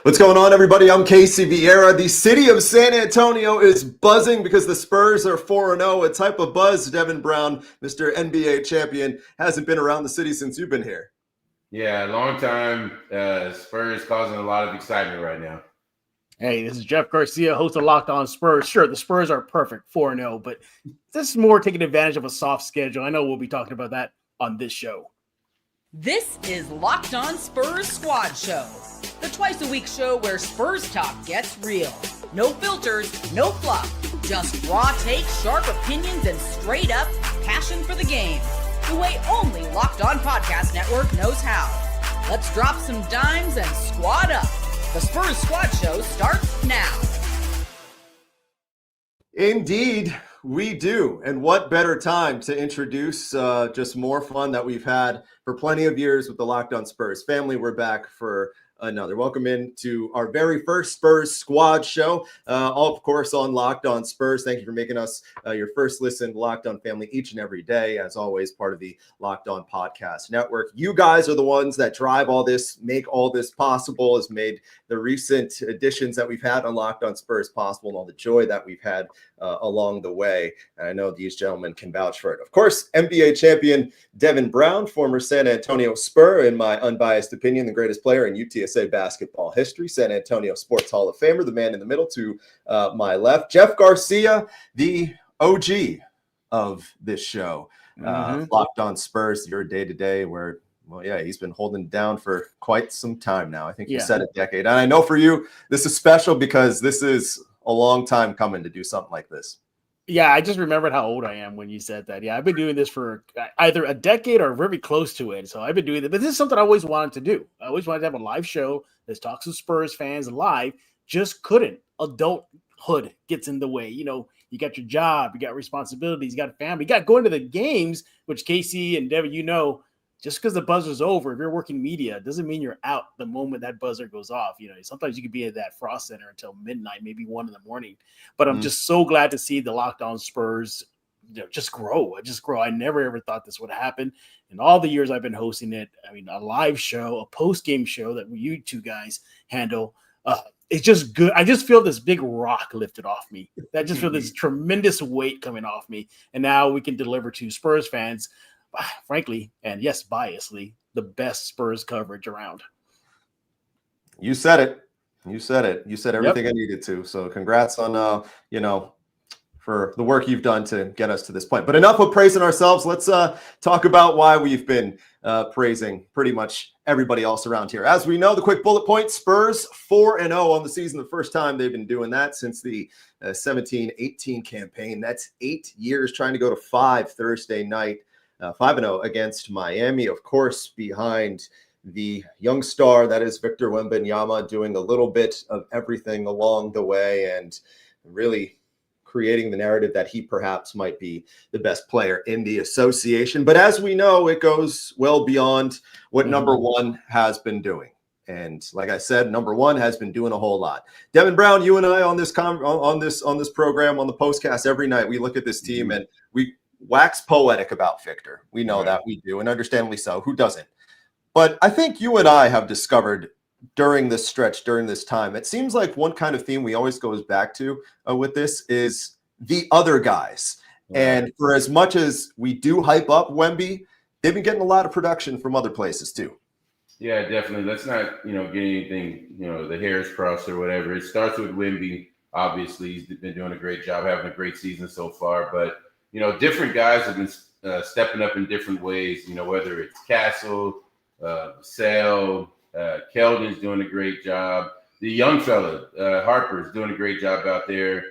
What's going on, everybody? I'm Casey Viera. The city of San Antonio is buzzing because the Spurs are 4-0, a type of buzz, Devin Brown, Mr. NBA champion, hasn't been around the city since you've been here. Yeah, long time. Spurs causing a lot of excitement right now. Hey, this is Jeff Garcia, host of Locked On Spurs. Sure, the Spurs are perfect, 4-0, but this is more taking advantage of a soft schedule. I know we'll be talking about that on this show. This is Locked On Spurs Squad Show, the twice-a-week show where Spurs talk gets real. No filters, no fluff, just raw takes, sharp opinions, and straight-up passion for the game. The way only Locked On Podcast Network knows how. Let's drop some dimes and squad up. The Spurs Squad Show starts now. Indeed, we do. And what better time to introduce just more fun that we've had for plenty of years with the Locked On Spurs family. We're back for another. Welcome into our very first Spurs Squad Show, all of course on Locked On Spurs. Thank you for making us your first listen to Locked On family each and every day. As always, part of the Locked On Podcast Network. You guys are the ones that drive all this, make all this possible, has made the recent additions that we've had on Locked On Spurs possible, and all the joy that we've had along the way. And I know these gentlemen can vouch for it. Of course, NBA champion Devin Brown, former San Antonio Spur, in my unbiased opinion, the greatest player in UTSA basketball history, San Antonio Sports Hall of Famer, the man in the middle to my left, Jeff Garcia, the OG of this show. Locked On Spurs, your day-to-day, where, well, yeah, he's been holding it down for quite some time now. I think you said a decade. And I know for you, this is special because this is a long time coming to do something like this. Yeah, I just remembered how old I am when you said that. Yeah, I've been doing this for either a decade or very close to it. So I've been doing it. But this is something I always wanted to do. I always wanted to have a live show that talks to Spurs fans live. Just couldn't. Adulthood gets in the way. You know, you got your job, you got responsibilities, you got a family, you got going to the games, which Casey and Devin, you know, just because the buzzer's over, if you're working media, doesn't mean you're out the moment that buzzer goes off. You know, sometimes you could be at that Frost Center until midnight, maybe 1 a.m. But I'm just so glad to see the Locked On Spurs, you know, just grow. I never ever thought this would happen. In all the years I've been hosting it, I mean, a live show, a post-game show that you two guys handle, it's just good. I just feel this big rock lifted off me. I just feel this tremendous weight coming off me. And now we can deliver to Spurs fans, frankly, and yes, biasly, the best Spurs coverage around. You said it. You said everything I needed to. So congrats on, for the work you've done to get us to this point. But enough of praising ourselves. Let's talk about why we've been praising pretty much everybody else around here. As we know, the quick bullet point, Spurs 4-0 on the season. The first time they've been doing that since the 17-18 campaign. That's 8 years, trying to go to 5 Thursday night. 5-0 against Miami, of course, behind the young star that is Victor Wembanyama, doing a little bit of everything along the way and really creating the narrative that he perhaps might be the best player in the association. But as we know, it goes well beyond what number one has been doing. And like I said, number one has been doing a whole lot. Devin Brown, you and I on this program, on the postcast every night, we look at this team and we wax poetic about Victor. We know that we do, and understandably so. Who doesn't? But I think you and I have discovered during this stretch, during this time, it seems like one kind of theme we always goes back to with this is the other guys. And for as much as we do hype up Wemby, they've been getting a lot of production from other places too. Yeah, definitely. Let's not, get anything, the hairs crossed or whatever. It starts with Wemby. Obviously, he's been doing a great job, having a great season so far. But different guys have been stepping up in different ways, whether it's Castle, Sale, Keldon's doing a great job. The young fella, Harper, is doing a great job out there.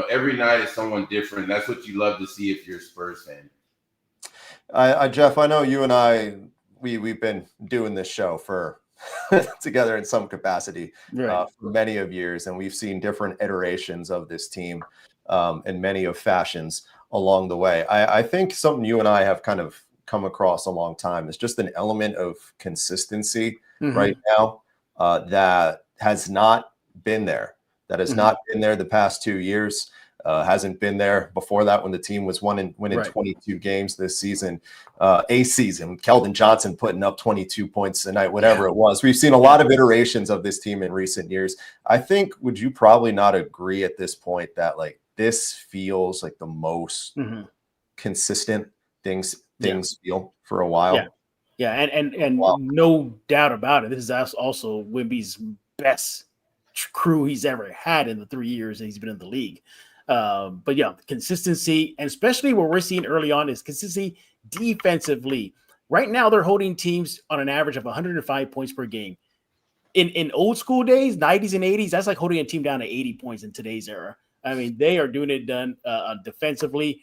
Every night is someone different. That's what you love to see if you're a Spurs fan. Jeff, I know you and I, we've been doing this show for together in some capacity for many of years, and we've seen different iterations of this team in many of fashions along the way. I think something you and I have kind of come across a long time is just an element of consistency right now that has not been there. That has not been there the past 2 years. Hasn't been there before that when the team was winning Right. 22 games this season. A season, Keldon Johnson putting up 22 points a night, whatever it was. We've seen a lot of iterations of this team in recent years. I think, would you probably not agree at this point that like this feels like the most consistent things feel for a while? Yeah, and Wow. no doubt about it. This is also Wemby's best crew he's ever had in the 3 years that he's been in the league. But yeah, consistency, and especially what we're seeing early on is consistency defensively. Right now, they're holding teams on an average of 105 points per game. In old school days, 90s and 80s, that's like holding a team down to 80 points in today's era. I mean, they are doing it defensively.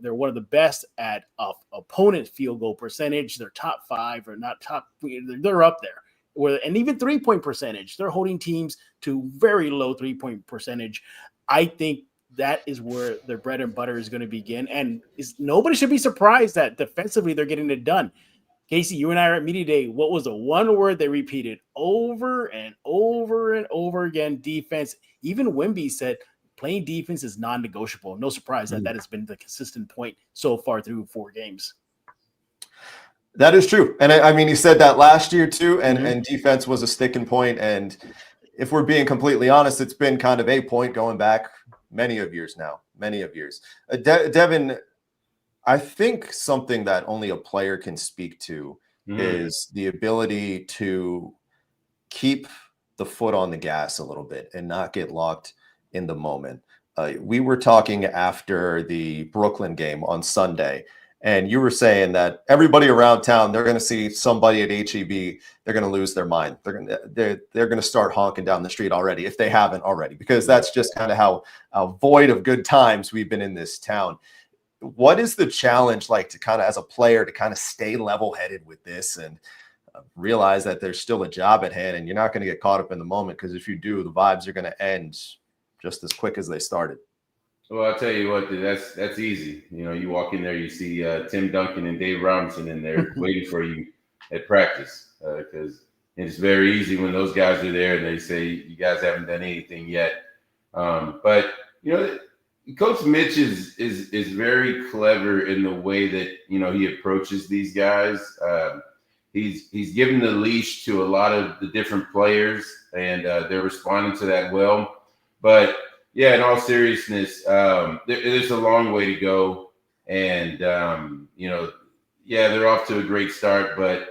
They're one of the best at opponent field goal percentage. They're top 5 or not top. They're up there. And even 3-point percentage, they're holding teams to very low 3-point percentage. I think that is where their bread and butter is going to begin. And nobody should be surprised that defensively they're getting it done. Casey, you and I are at Media Day. What was the one word they repeated over and over and over again? Defense. Even Wemby said playing defense is non-negotiable. No surprise that has been the consistent point so far through 4 games. That is true. And I mean, he said that last year too, and defense was a sticking point. And if we're being completely honest, it's been kind of a point going back many years now. Devin, I think something that only a player can speak to is the ability to keep the foot on the gas a little bit and not get locked in the moment. We were talking after the Brooklyn game on Sunday, and you were saying that everybody around town, they're going to see somebody at HEB, they're going to lose their mind. They're going to start honking down the street already, if they haven't already, because that's just kind of how void of good times we've been in this town. What is the challenge like to kind of, as a player, to kind of stay level-headed with this and realize that there's still a job at hand and you're not going to get caught up in the moment? Because if you do, the vibes are going to end just as quick as they started. Well, I'll tell you what, dude, that's easy. You know, you walk in there, you see Tim Duncan and Dave Robinson in there waiting for you at practice, because it's very easy when those guys are there and they say you guys haven't done anything yet. But you know, Coach Mitch is very clever in the way that, you know, he approaches these guys. He's given the leash to a lot of the different players, and they're responding to that well. But yeah, in all seriousness, there's a long way to go, and you know, yeah, they're off to a great start, but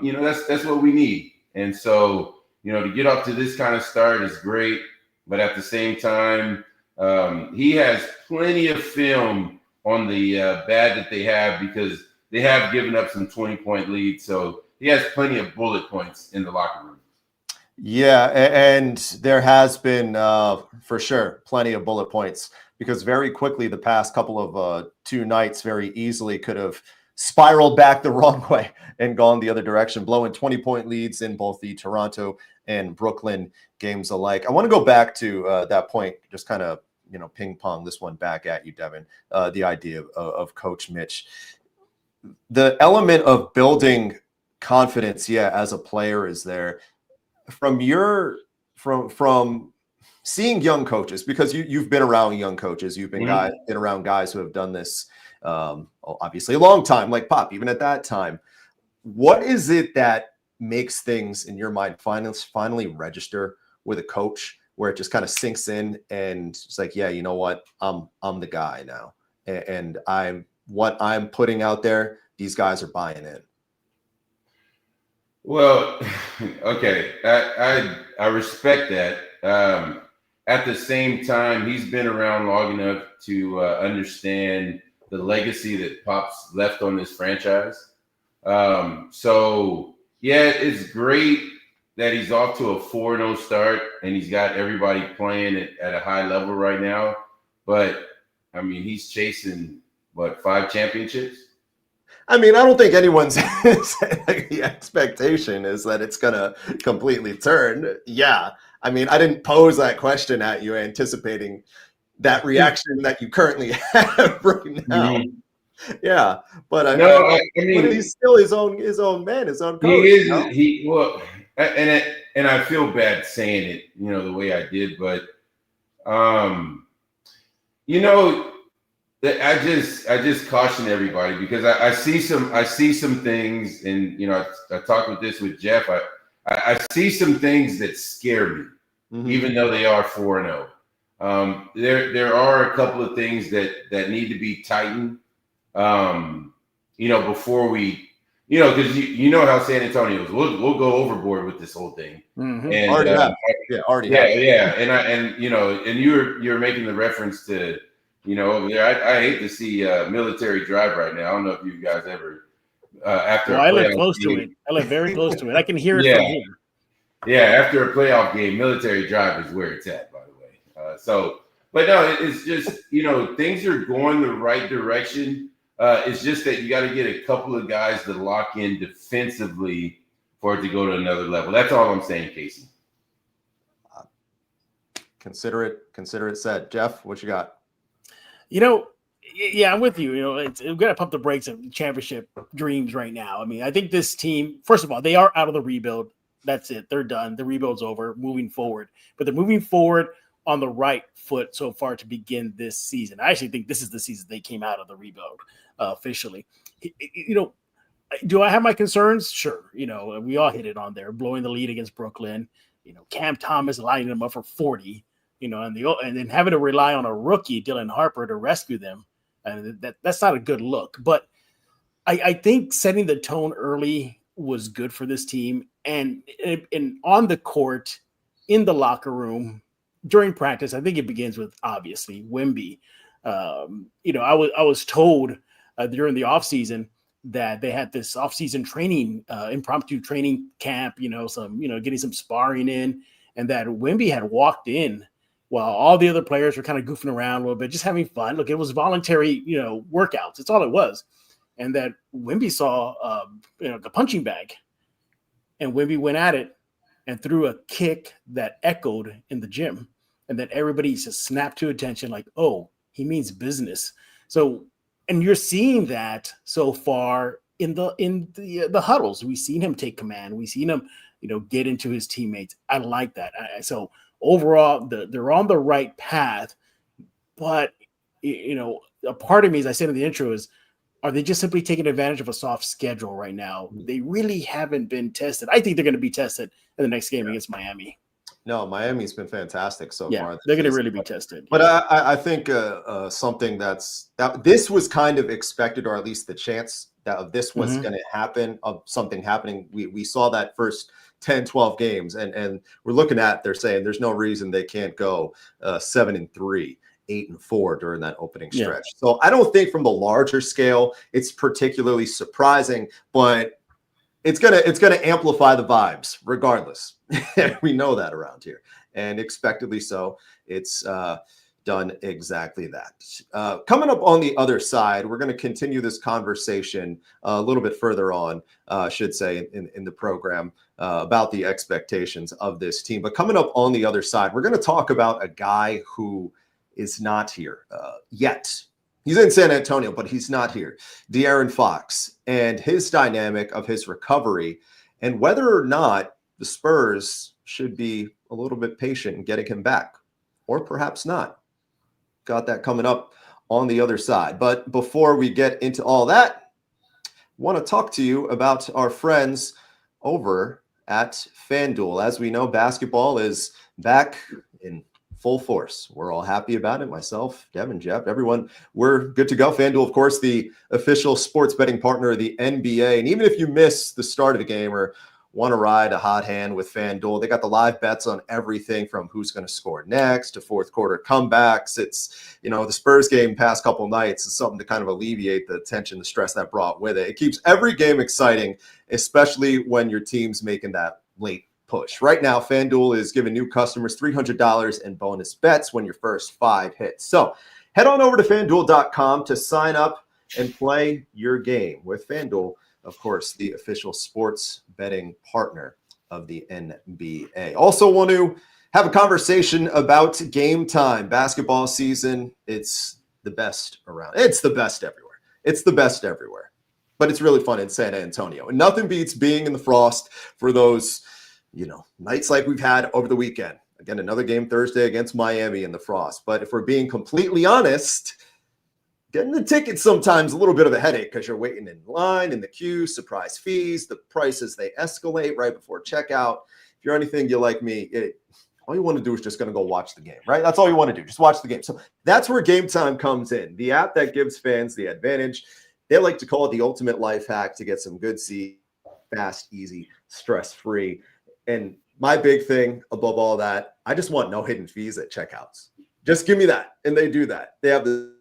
you know, that's what we need. And so, you know, to get off to this kind of start is great, but at the same time, he has plenty of film on the bad that they have, because they have given up some 20-point leads, so he has plenty of bullet points in the locker room. Yeah, and there has been, for sure, plenty of bullet points, because very quickly the past couple of 2 nights very easily could have spiraled back the wrong way and gone the other direction, blowing 20-point leads in both the Toronto and Brooklyn games alike. I want to go back to that point, just kind of, you know, ping pong this one back at you, Devin, the idea of Coach Mitch. The element of building confidence, as a player is there. From seeing young coaches, because you've been around young coaches, you've been around guys who have done this obviously a long time, like Pop, even at that time. What is it that makes things in your mind finally register with a coach, where it just kind of sinks in and it's like, yeah, you know what, I'm the guy now, and what I'm putting out there, these guys are buying in? Well, okay, I respect that. At the same time, he's been around long enough to understand the legacy that Pop's left on this franchise. So, yeah, it's great that he's off to a 4-0 start and he's got everybody playing at a high level right now. But, I mean, he's chasing, 5 championships? I mean, I don't think anyone's the expectation is that it's going to completely turn. Yeah. I mean, I didn't pose that question at you anticipating that reaction that you currently have right now. Yeah. But I mean, but he's still his own man, his own coach. He is. You know? And I feel bad saying it, you know, the way I did, but You know, I just caution everybody because I see some things, and you know, I talked with Jeff. I see some things that scare me, even though they are 4-0. There are a couple of things that need to be tightened. You know, before we, you know, because you know how San Antonio is. We'll go overboard with this whole thing. And already have. And you know, and you're making the reference to, you know, I hate to see military drive right now. I don't know if you guys ever after. Well, I live close to it. I live very close to it. I can hear it from here. Yeah, after a playoff game, military drive is where it's at, by the way. But no, it's just, you know, things are going the right direction. It's just that you got to get a couple of guys to lock in defensively for it to go to another level. That's all I'm saying, Casey. Consider it said. Jeff, what you got? You know, yeah, I'm with you. You know, we've got to pump the brakes of championship dreams right now. I mean, I think this team, first of all, they are out of the rebuild. That's it. They're done. The rebuild's over, moving forward. But they're moving forward on the right foot so far to begin this season. I actually think this is the season they came out of the rebuild officially. You know, do I have my concerns? Sure. You know, we all hit it on there, blowing the lead against Brooklyn. You know, Cam Thomas lining them up for 40. You know, and then having to rely on a rookie, Dylan Harper, to rescue them. And that's not a good look. But I think setting the tone early was good for this team. And on the court, in the locker room, during practice, I think it begins with, obviously, Wemby. You know, I was told during the offseason that they had this offseason training, impromptu training camp, you know, getting some sparring in, and that Wemby had walked in while all the other players were kind of goofing around a little bit, just having fun. Look, it was voluntary, you know, workouts. It's all it was. And that Wemby saw, you know, the punching bag, and Wemby went at it and threw a kick that echoed in the gym. And then everybody just snapped to attention like, oh, he means business. So, and you're seeing that so far in the huddles. We've seen him take command. We've seen him, you know, get into his teammates. I like that. So overall, they're on the right path. But, you know, a part of me, as I said in the intro, is, are they just simply taking advantage of a soft schedule right now? They really haven't been tested. I think they're going to be tested in the next game against Miami. No, Miami's been fantastic so far. They're going to really be tested. But I think something that this was kind of expected, or at least the chance that this was going to happen, of something happening. We saw that first 10, 12 games, and we're looking at, they're saying there's no reason they can't go 7-3. 8-4 during that opening stretch. So I don't think from the larger scale it's particularly surprising, but it's gonna amplify the vibes regardless. We know that around here, and expectedly so. It's done exactly that. Coming up on the other side, we're going to continue this conversation a little bit further on, I should say, in the program about the expectations of this team. But coming up on the other side, we're going to talk about a guy who is not here yet. He's in San Antonio, but he's not here. De'Aaron Fox and his dynamic of his recovery, and whether or not the Spurs should be a little bit patient in getting him back, or perhaps not. Got that coming up on the other side. But before we get into all that, I want to talk to you about our friends over at FanDuel. As we know, basketball is back in full force. We're all happy about it. Myself, Devin, Jeff, everyone, we're good to go. FanDuel, of course, the official sports betting partner of the NBA. And even if you miss the start of the game or want to ride a hot hand with FanDuel, they got the live bets on everything from who's going to score next to fourth quarter comebacks. It's, you know, the Spurs game past couple nights is something to kind of alleviate the tension, the stress that brought with it. It keeps every game exciting, especially when your team's making that late push. Right now, FanDuel is giving new customers $300 in bonus bets when your first 5 hits. So head on over to FanDuel.com to sign up and play your game with FanDuel, of course, the official sports betting partner of the NBA. Also want to have a conversation about Gametime. Basketball season, it's the best around. It's the best everywhere. It's the best everywhere. But it's really fun in San Antonio. And nothing beats being in the frost for those, you know, nights like we've had over the weekend. Again, another game Thursday against Miami in the Frost. But if we're being completely honest, getting the tickets sometimes a little bit of a headache because you're waiting in line, in the queue, surprise fees, the prices, they escalate right before checkout. If you're anything you like me, all you want to do is just going to go watch the game, right? That's all you want to do. Just watch the game. So that's where Game Time comes in. The app that gives fans the advantage. They like to call it the ultimate life hack to get some good seats, fast, easy, stress-free. And my big thing above all that, I just want no hidden fees at checkouts. Just give me that. And they do that. They have the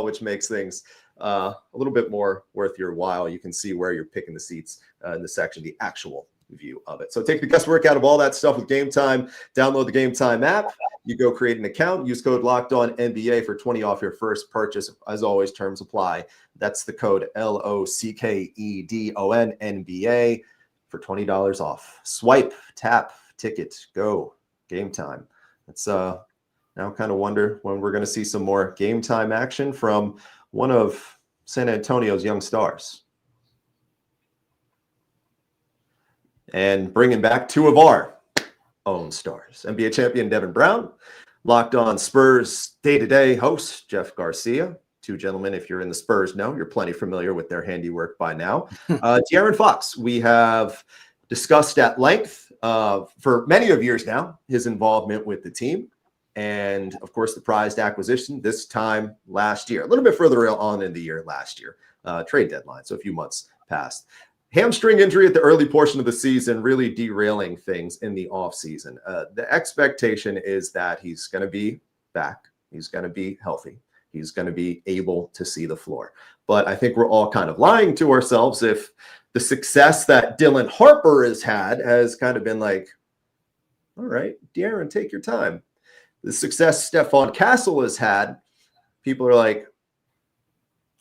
which makes things a little bit more worth your while. You can see where you're picking the seats in the section, the actual view of it. So take the guesswork out of all that stuff with Game Time. Download the Game Time app. You go create an account. Use code LOCKEDONNBA for 20 off your first purchase. As always, terms apply. That's the code LOCKEDONNBA for $20 off. Swipe, tap, ticket, go. Game Time. It's now kind of wonder when we're going to see some more Game Time action from one of San Antonio's young stars. And bringing back two of our own stars. NBA champion Devin Brown, Locked On Spurs day-to-day host Jeff Garcia. Two gentlemen, if you're in the Spurs know, you're plenty familiar with their handiwork by now. De'Aaron Fox, we have discussed at length for many of years now, his involvement with the team. And, of course, the prized acquisition this time last year. A little bit further on in the year last year. Trade deadline, so a few months passed. Hamstring injury at the early portion of the season, really derailing things in the offseason. The expectation is that he's going to be back. He's going to be healthy. He's going to be able to see the floor. But I think we're all kind of lying to ourselves if the success that Dylan Harper has had has kind of been like, all right, De'Aaron, take your time. The success Stephon Castle has had, people are like,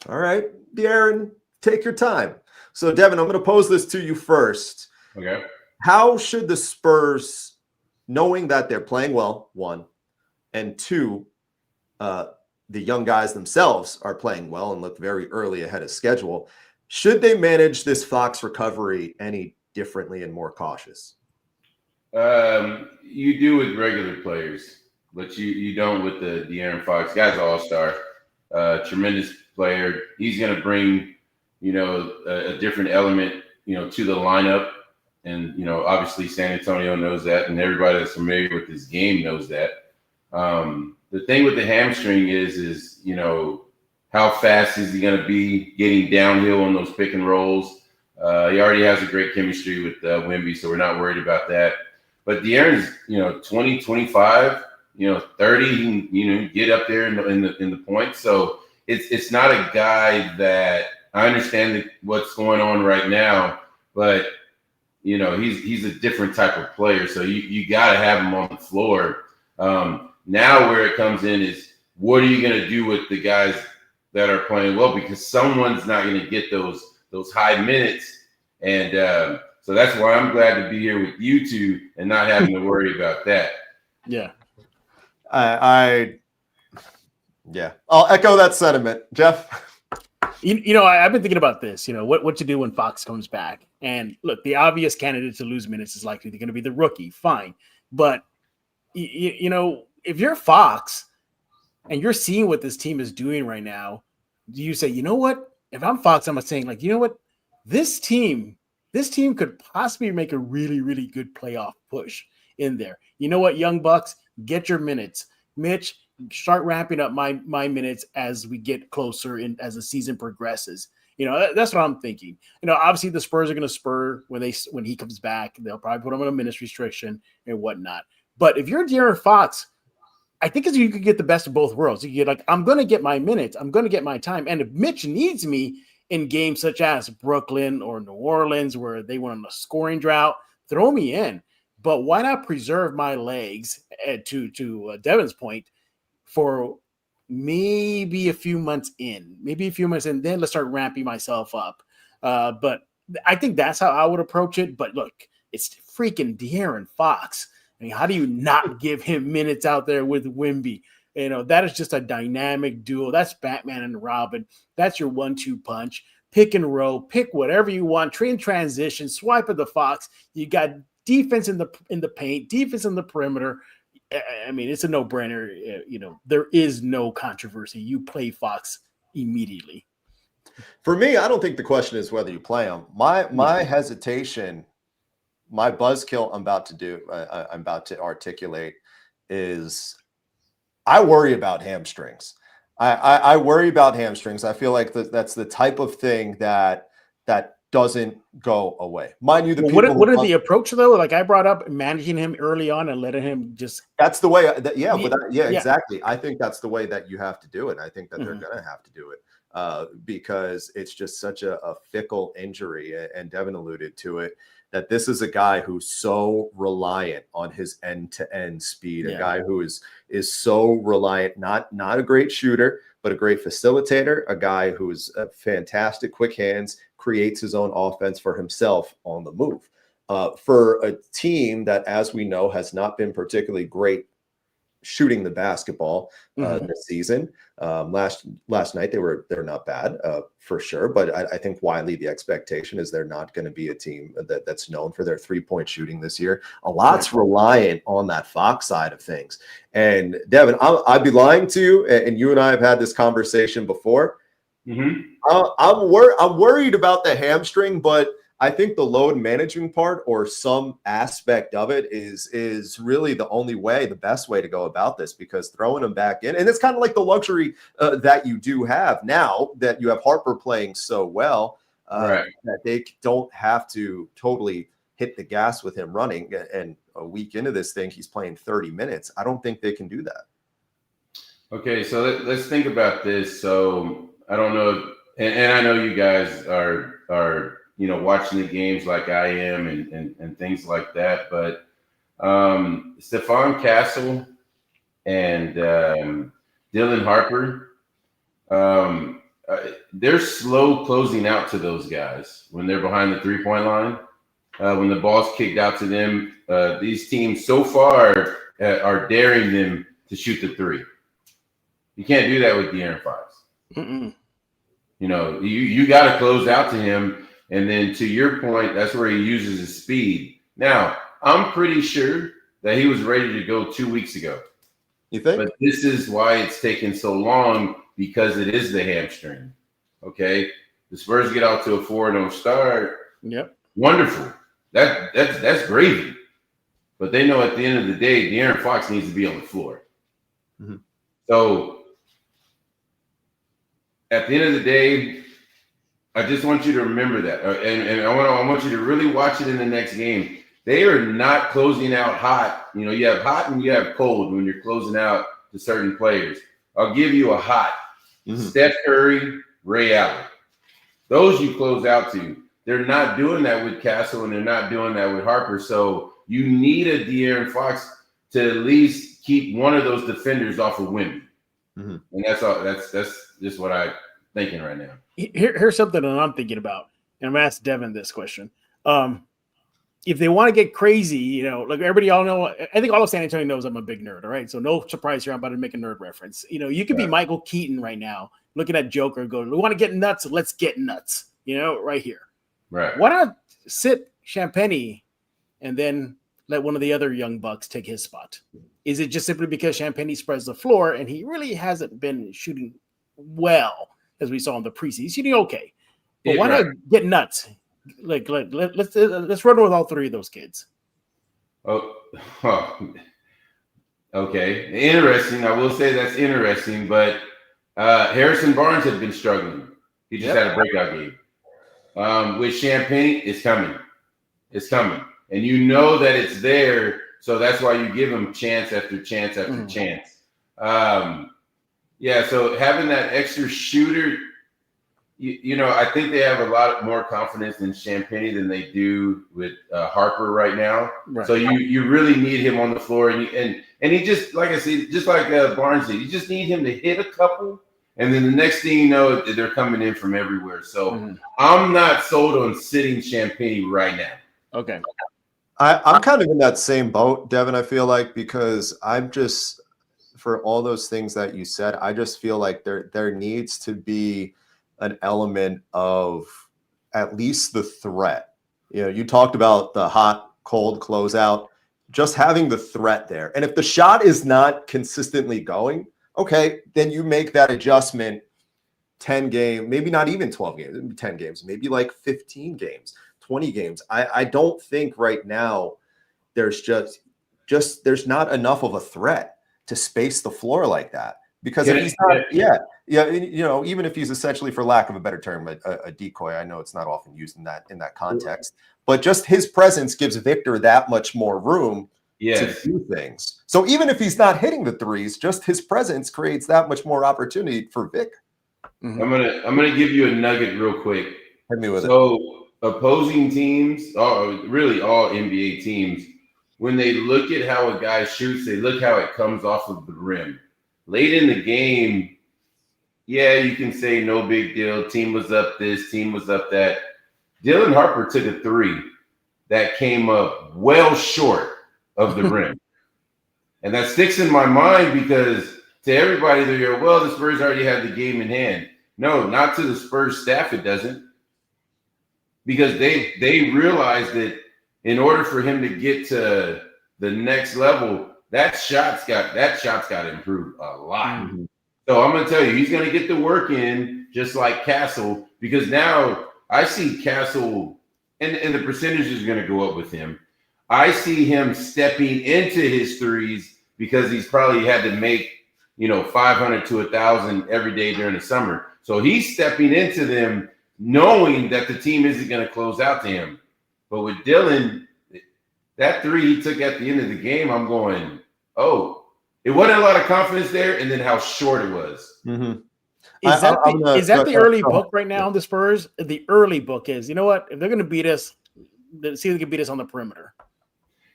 all right, De'Aaron, take your time. So, Devin, I'm going to pose this to you first. Okay. How should the Spurs, knowing that they're playing well, one, and two, the young guys themselves are playing well and look very early ahead of schedule, should they manage this Fox recovery any differently and more cautious? You do with regular players, but you don't with the De'Aaron Fox. Guy's an all-star, tremendous player. He's going to bring a different element, to the lineup. And, obviously San Antonio knows that, and everybody that's familiar with this game knows that. The thing with the hamstring is how fast is he going to be getting downhill on those pick and rolls? He already has a great chemistry with Wemby, so we're not worried about that. But De'Aaron's, 20, 25, 30, he can, get up there in the points. So it's not a guy that – I understand what's going on right now, but he's a different type of player. So you got to have him on the floor. Now where it comes in is what are you going to do with the guys that are playing well? Because someone's not going to get those high minutes, and so that's why I'm glad to be here with you two and not having to worry about that. Yeah, yeah, I'll echo that sentiment, Jeff. I've been thinking about this, what to do when Fox comes back. And look, the obvious candidate to lose minutes is likely going to be the rookie. Fine. But, if you're Fox and you're seeing what this team is doing right now, do you say, you know what? If I'm Fox, I'm saying, like, you know what? This team could possibly make a really, really good playoff push in there. You know what, Young Bucks, get your minutes. Mitch, start ramping up my minutes as we get closer as the season progresses. That's what I'm thinking. Obviously the Spurs are going to spur when he comes back. They'll probably put him on a minutes restriction and whatnot. But if you're De'Aaron Fox, I think you could get the best of both worlds. You get I'm going to get my minutes. I'm going to get my time. And if Mitch needs me in games such as Brooklyn or New Orleans where they went on a scoring drought, throw me in. But why not preserve my legs, to Devin's point, for maybe a few months in, then let's start ramping myself up. But I think that's how I would approach it. But look, it's freaking De'Aaron Fox. I mean, how do you not give him minutes out there with Wemby? That is just a dynamic duo. That's Batman and Robin. That's your 1-2 punch. Pick and roll, pick whatever you want. Transition, swipe at the Fox. You got defense in the paint, defense in the perimeter. I mean, it's a no-brainer. There is no controversy. You play Fox immediately. For me, I don't think the question is whether you play him. My hesitation, my buzzkill I'm about to articulate is I worry about hamstrings. I worry about hamstrings. I feel like that's the type of thing that doesn't go away. Mind you, what is the approach though? Like I brought up managing him early on and letting him just. That's the way. Exactly. I think that's the way that you have to do it. I think that they're going to have to do it because it's just such a fickle injury. And Devin alluded to it, that this is a guy who's so reliant on his end-to-end speed, a guy who is so reliant, not a great shooter, but a great facilitator, a guy who's fantastic, quick hands, creates his own offense for himself on the move. For a team that, as we know, has not been particularly great shooting the basketball this season. Last night they're not bad for sure, but I think widely the expectation is they're not going to be a team that's known for their 3-point shooting this year. A lot's reliant on that Fox side of things. And Devin, I'd be lying to you, and you and I have had this conversation before. I'm worried about the hamstring, but I think the load management part or some aspect of it is really the best way to go about this, because throwing them back in, and it's kind of like the luxury that you do have now that you have Harper playing so well that they don't have to totally hit the gas with him running. And a week into this thing, he's playing 30 minutes. I don't think they can do that. Okay, so let's think about this. So I don't know, and I know you guys are watching the games like I am and things like that. But Stephon Castle and Dylan Harper, they're slow closing out to those guys when they're behind the 3-point line. When the ball's kicked out to them, these teams so far are daring them to shoot the 3. You can't do that with De'Aaron Fox. You got to close out to him. And then to your point, that's where he uses his speed. Now, I'm pretty sure that he was ready to go 2 weeks ago. You think? But this is why it's taken so long, because it is the hamstring. Okay? The Spurs get out to a 4-0 start. Yep. Wonderful. That's gravy. But they know at the end of the day, De'Aaron Fox needs to be on the floor. So at the end of the day, I just want you to remember that, and I want you to really watch it in the next game. They are not closing out hot. You have hot and you have cold when you're closing out to certain players. I'll give you a hot. Steph Curry, Ray Allen. Those you close out to. They're not doing that with Castle, and they're not doing that with Harper. So you need a De'Aaron Fox to at least keep one of those defenders off of Wemby. And that's all. That's just what I'm thinking right now. Here's something that I'm thinking about, and I'm going to ask Devin this question. If they want to get crazy, like everybody all know, I think all of San Antonio knows I'm a big nerd, all right? So no surprise here, I'm about to make a nerd reference. You could be Michael Keaton right now, looking at Joker going, we want to get nuts, let's get nuts, right here. Right. Why not sit Champagnie and then let one of the other young bucks take his spot? Is it just simply because Champagnie spreads the floor and he really hasn't been shooting well, as we saw in the preseason? He's shooting okay. But why not get nuts? Let's run with all 3 of those kids. Okay. Interesting. I will say that's interesting, but Harrison Barnes has been struggling. He just had a breakout game. With Champagnie, it's coming. It's coming. And you know that it's there, so that's why you give him chance after chance after chance. So having that extra shooter, I think they have a lot more confidence in Champagnie than they do with Harper right now. Right. So you really need him on the floor, and he just, like I said, just like Barnes did, you just need him to hit a couple, and then the next thing you know, they're coming in from everywhere. So I'm not sold on sitting Champagnie right now. Okay. I'm kind of in that same boat, Devin, I feel like, because I'm just, for all those things that you said, I just feel like there needs to be an element of at least the threat. You talked about the hot cold closeout, just having the threat there. And if the shot is not consistently going, okay, then you make that adjustment 10 games, maybe not even 12 games, 10 games, maybe like 15 games, 20 games. I don't think right now there's there's not enough of a threat to space the floor like that. Because if he's not, even if he's essentially, for lack of a better term, a decoy. I know it's not often used in that context, but just his presence gives Victor that much more room to do things. So even if he's not hitting the threes, just his presence creates that much more opportunity for Vic. Mm-hmm. I'm gonna give you a nugget real quick. Hit me with it. So opposing teams, really all NBA teams, when they look at how a guy shoots, they look how it comes off of the rim. Late in the game, you can say no big deal. Team was up this, team was up that. Dylan Harper took a three that came up well short of the rim. And that sticks in my mind because to everybody, they go, well, the Spurs already have the game in hand. No, not to the Spurs staff, it doesn't. Because they realized that in order for him to get to the next level, that shot's got to improve a lot. Mm-hmm. So I'm going to tell you, he's going to get the work in just like Castle, because now I see Castle, and the percentage is going to go up with him. I see him stepping into his threes because he's probably had to make, 500 to 1,000 every day during the summer. So he's stepping into them knowing that the team isn't going to close out to him. But with Dylan, that three he took at the end of the game, I'm going, it wasn't a lot of confidence there, and then how short it was. Mm-hmm. Is that the early book right now on the Spurs? The early book is, you know what? If they're going to beat us, let's see if they can beat us on the perimeter.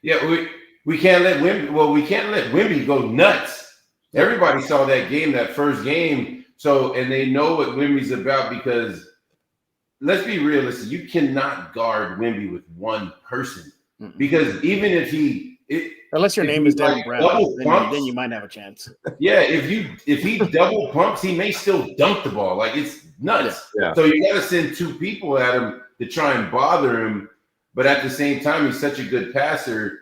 Yeah, we can't let Wemby go nuts. Everybody saw that first game. So, and they know what Wemby's about, because let's be realistic. You cannot guard Wemby with one person, because even if unless your name is Devin Brown, then you might have a chance. Yeah, if he double pumps, he may still dunk the ball. Like, it's nuts. Yeah. So you got to send two people at him to try and bother him. But at the same time, he's such a good passer,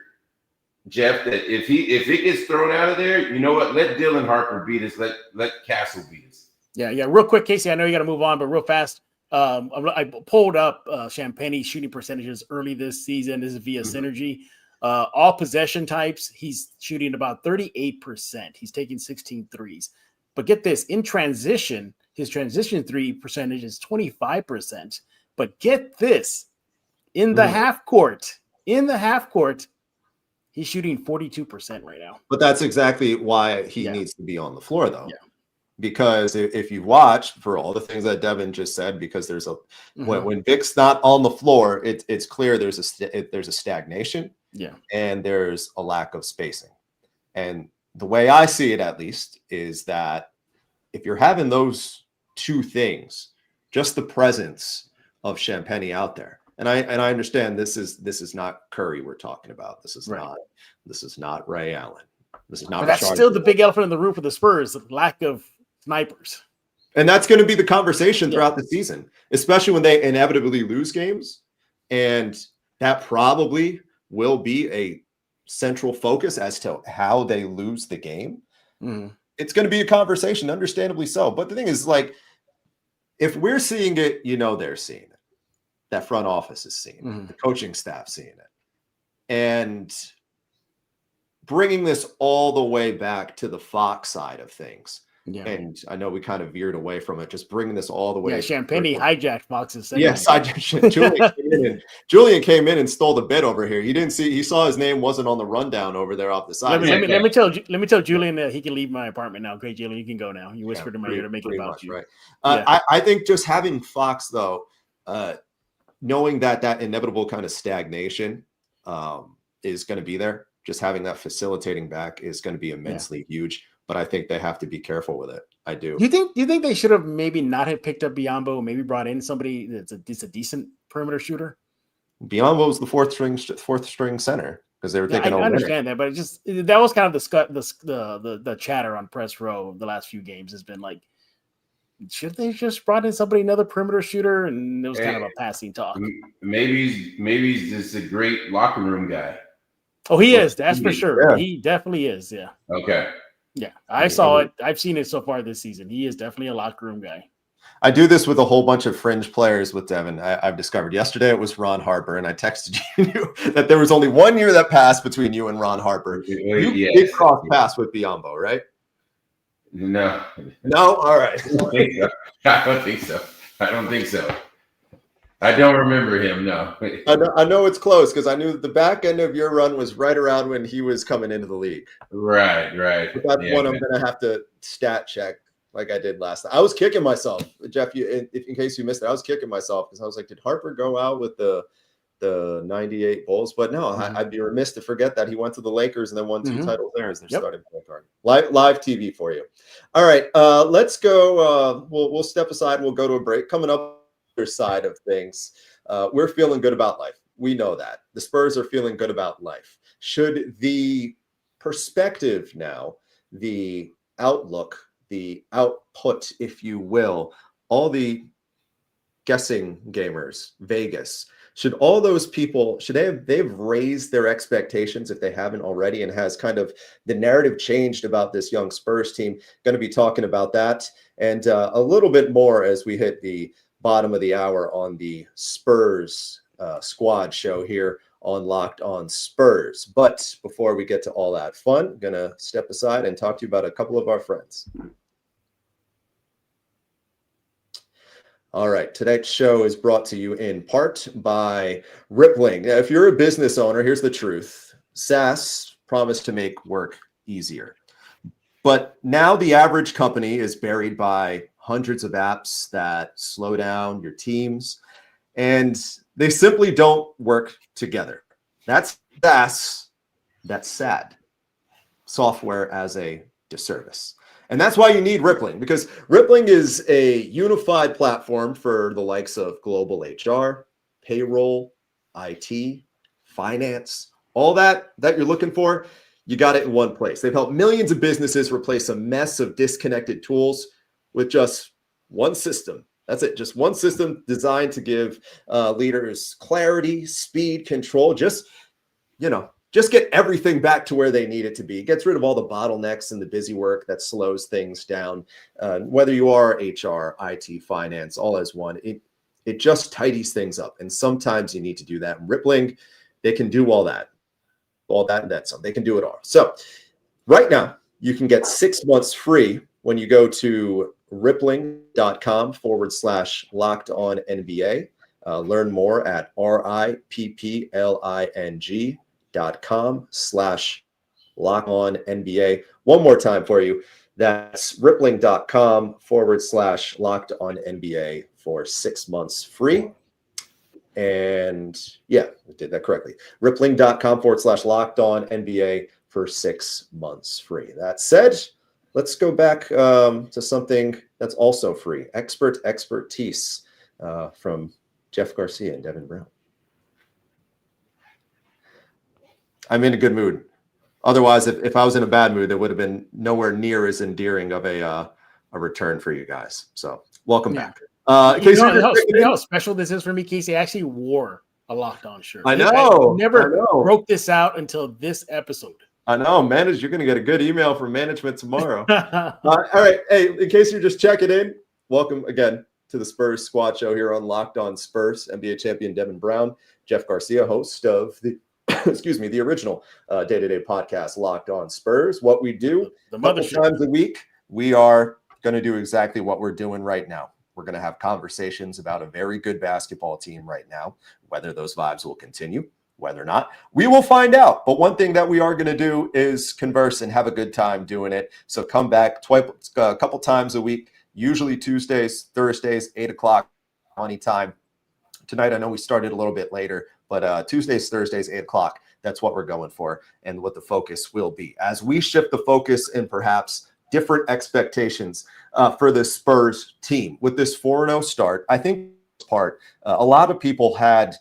Jeff, that if it gets thrown out of there, you know what? Let Dylan Harper beat us. Let Castle beat us. Yeah. Real quick, Casey, I know you got to move on, but real fast. I pulled up Champagne's shooting percentages early this season. This is via Synergy. All possession types, he's shooting about 38%. He's taking 16 threes. But get this, in transition, his transition three percentage is 25%. But get this, in the half court, he's shooting 42% right now. But that's exactly why he needs to be on the floor, though. Yeah. Because if you watch, for all the things that Devin just said, because there's when Vic's not on the floor, it's clear there's a stagnation. Yeah. And there's a lack of spacing. And the way I see it, at least, is that if you're having those two things, just the presence of Champagne out there, and I understand this is not Curry we're talking about. This is not Ray Allen. This is not. But that's still the big elephant in the room for the Spurs: the lack of snipers. And that's going to be the conversation throughout the season, especially when they inevitably lose games, and that probably will be a central focus as to how they lose the game. It's going to be a conversation, understandably so. But the thing is, like, if we're seeing it, they're seeing it. That front office is seeing it. The coaching staff seeing it. And bringing this all the way back to the Fox side of things. Yeah. And I know we kind of veered away from it, just bringing this all the way. Yeah, Champagne hijacked Fox's. Yes, Julian came in and stole the bit over here. He saw his name wasn't on the rundown over there off the side. Let me tell Julian that he can leave my apartment now. Great, Julian, you can go now. You whispered in my ear to make it about you. Right. I think just having Fox, though, knowing that inevitable kind of stagnation is going to be there, just having that facilitating back is going to be immensely huge. But I think they have to be careful with it. I do. Do you think they should have maybe not have picked up Biyombo, maybe brought in somebody that's a decent perimeter shooter? Biyombo was the fourth string center because they were thinking. I understand that, but that was kind of the chatter on press row the last few games has been like, should they just brought in another perimeter shooter? And it was kind of a passing talk. Maybe he's just a great locker room guy. Oh, he is. That's for sure. Yeah. He definitely is. Yeah. Okay. Yeah. I saw it. I've seen it so far this season. He is definitely a locker room guy. I do this with a whole bunch of fringe players with Devin. I've discovered yesterday it was Ron Harper, and I texted you that there was only 1 year that passed between you and Ron Harper. You did cross paths with Biombo, right? No. All right. I don't think so. I don't remember him. No. I know it's close because I knew the back end of your run was right around when he was coming into the league. Right. But that's one I'm going to have to stat check like I did last time. I was kicking myself, Jeff. In case you missed it, I was kicking myself because I was like, did Harper go out with the 98 Bulls? But no, I'd be remiss to forget that he went to the Lakers and then won 2 titles there as their starting point guard. Live TV for you. All right, let's go. We'll step aside. We'll go to a break. Coming up, other side of things, we're feeling good about life. We know that the Spurs are feeling good about life. Should the perspective now, the outlook, the output, if you will, all the guessing gamers, Vegas, should all those people, they've raised their expectations if they haven't already, and has kind of the narrative changed about this young Spurs team? Going to be talking about that and a little bit more as we hit the bottom of the hour on the Spurs squad show here on Locked On Spurs. But before we get to all that fun, I'm going to step aside and talk to you about a couple of our friends. All right, today's show is brought to you in part by Rippling. Now, if you're a business owner, here's the truth. SaaS promised to make work easier. But now the average company is buried by hundreds of apps that slow down your teams, and they simply don't work together. That's SaaS. That's sad. Software as a disservice. And that's why you need Rippling, because Rippling is a unified platform for the likes of global HR, payroll, IT, finance, all that you're looking for. You got it in one place. They've helped millions of businesses replace a mess of disconnected tools with just one system. That's it. Just one system designed to give leaders clarity, speed, control. Just get everything back to where they need it to be. It gets rid of all the bottlenecks and the busy work that slows things down. Whether you are HR, IT, finance, all as one, it just tidies things up. And sometimes you need to do that. And Rippling, they can do all that and then some. They can do it all. So right now, you can get 6 months free when you go to rippling.com/lockedonnba. Learn more at rippling.com/lockedonnba. One more time for you. That's rippling.com/lockedonnba for 6 months free. And yeah, I did that correctly. rippling.com/lockedonnba for 6 months free. That said, let's go back to something that's also free. Expertise from Jeff Garcia and Devin Brown. I'm in a good mood. Otherwise, if I was in a bad mood, that would have been nowhere near as endearing of a return for you guys. So welcome back. You know how special this is for me, Casey? I actually wore a Locked On shirt. I know. I never broke this out until this episode. I know, you're going to get a good email from management tomorrow. All right. Hey, in case you're just checking in, welcome again to the Spurs Squad Show here on Locked On Spurs. NBA champion Devin Brown, Jeff Garcia, host of the the original day-to-day podcast, Locked On Spurs. What we do the a couple times a week, we are going to do exactly what we're doing right now. We're going to have conversations about a very good basketball team right now, whether those vibes will continue, whether or not, we will find out. But one thing that we are going to do is converse and have a good time doing it. So come back a couple times a week, usually Tuesdays, Thursdays, 8 o'clock, anytime. Tonight, I know we started a little bit later, but Tuesdays, Thursdays, 8 o'clock, that's what we're going for and what the focus will be. As we shift the focus and perhaps different expectations for the Spurs team. With this 4-0 start, I think a lot of people had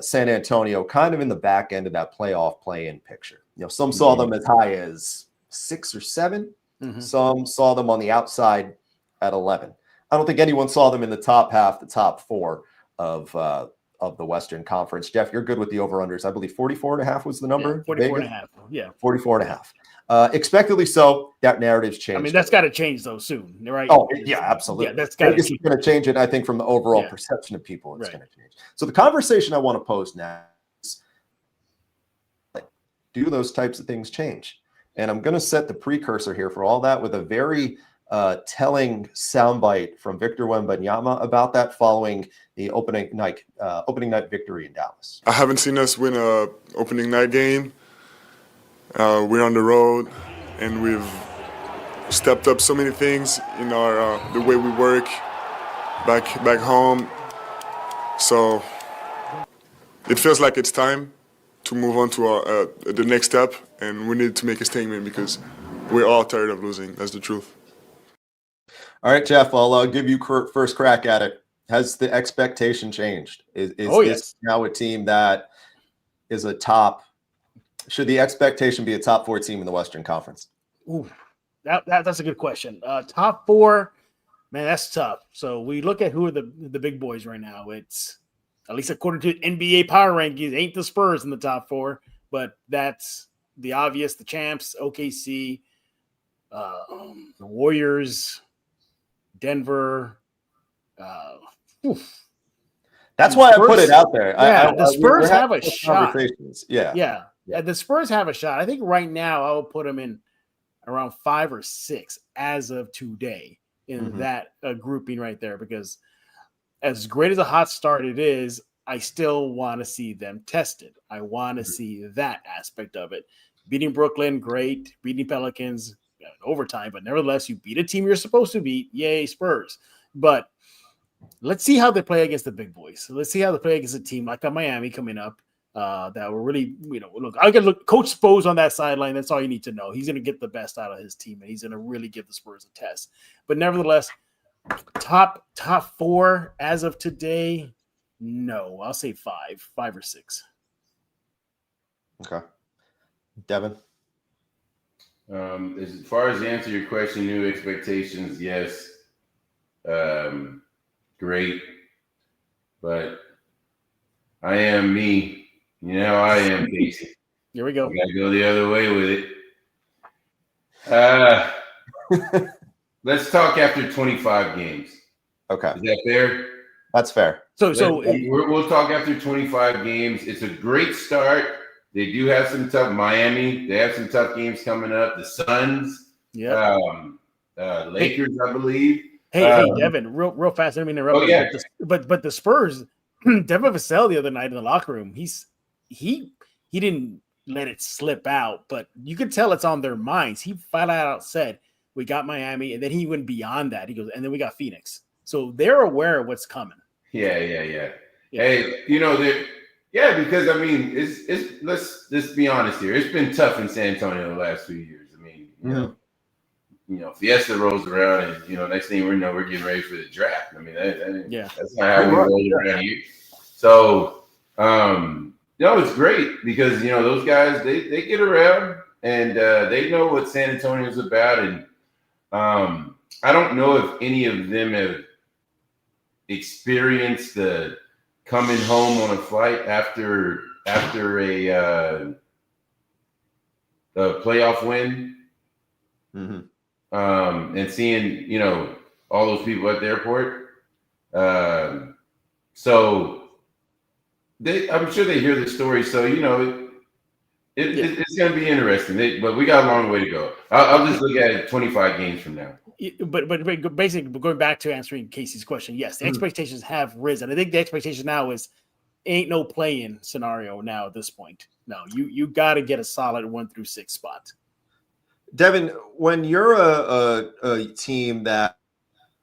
San Antonio kind of in the back end of that playoff play-in picture. Some saw them as high as 6 or 7. Mm-hmm. Some saw them on the outside at 11. I don't think anyone saw them in the top half, the top four of the Western Conference. Jeff, you're good with the over-unders. I believe 44.5 was the number. Yeah, 44.5. Yeah. 44.5. Expectedly so, that narrative's changed. I mean, that's got to change, though, soon, right? Oh, yeah, absolutely. Yeah, that's got to change. It's going to change it, I think, from the overall perception of people. It's going to change. So the conversation I want to pose now is, do those types of things change? And I'm going to set the precursor here for all that with a very telling soundbite from Victor Wembanyama about that following the opening night victory in Dallas. I haven't seen us win a opening night game. We're on the road, and we've stepped up so many things in our the way we work back home. So it feels like it's time to move on to the next step, and we need to make a statement because we're all tired of losing. That's the truth. All right, Jeff, I'll give you first crack at it. Has the expectation changed? Is this now a team that is a top? Should the expectation be a top 4 team in the Western Conference? Ooh, that's a good question. Top 4, man, that's tough. So we look at who are the big boys right now. It's, at least according to NBA power rankings, ain't the Spurs in the top 4, but that's the obvious. The champs, OKC, the Warriors, Denver. That's why Spurs, I put it out there. Yeah, the Spurs have a shot. Yeah. The Spurs have a shot. I think right now I will put them in around 5 or 6 as of today in that grouping right there, because as great as a hot start it is, I still want to see them tested. I want to see that aspect of it. Beating Brooklyn, great. Beating Pelicans, overtime, but nevertheless, you beat a team you're supposed to beat. Yay, Spurs. But let's see how they play against the big boys. Let's see how they play against a team like Miami coming up. That will really, look. I can look. Coach Spo's on that sideline. That's all you need to know. He's going to get the best out of his team, and he's going to really give the Spurs a test. But nevertheless, top 4 as of today. No, I'll say 5 or 6. Okay, Devin. As far as to answer your question, new expectations, yes, great, but I am me. You know, I am Casey. Here we go. I gotta go the other way with it. Let's talk after 25 games. Okay. Is that fair? That's fair. We'll talk after 25 games. It's a great start. They do have some tough Miami. They have some tough games coming up. The Suns. Yeah. Lakers, I believe. Hey, Devin, real fast. I didn't mean to interrupt. Oh, yeah. But the Spurs, Devin Vassell the other night in the locker room, he didn't let it slip out, but you could tell it's on their minds. He flat out said, "We got Miami," and then he went beyond that. He goes, "And then we got Phoenix." So they're aware of what's coming. Yeah. Hey, because I mean, it's let's be honest here. It's been tough in San Antonio the last few years. I mean, you know, Fiesta rolls around, and next thing we know, we're getting ready for the draft. I mean, that's not how we roll around here. So, it's great because those guys they get around and they know what San Antonio is about, and I don't know if any of them have experienced the coming home on a flight after a playoff win. And seeing, all those people at the airport. So I'm sure they hear the story. So, it's going to be interesting. But we got a long way to go. I'll just look at it 25 games from now. But basically, going back to answering Casey's question, yes, the expectations have risen. I think the expectation now is ain't no play-in scenario now at this point. No, you got to get a solid 1 through 6 spot. Devin, when you're a team that,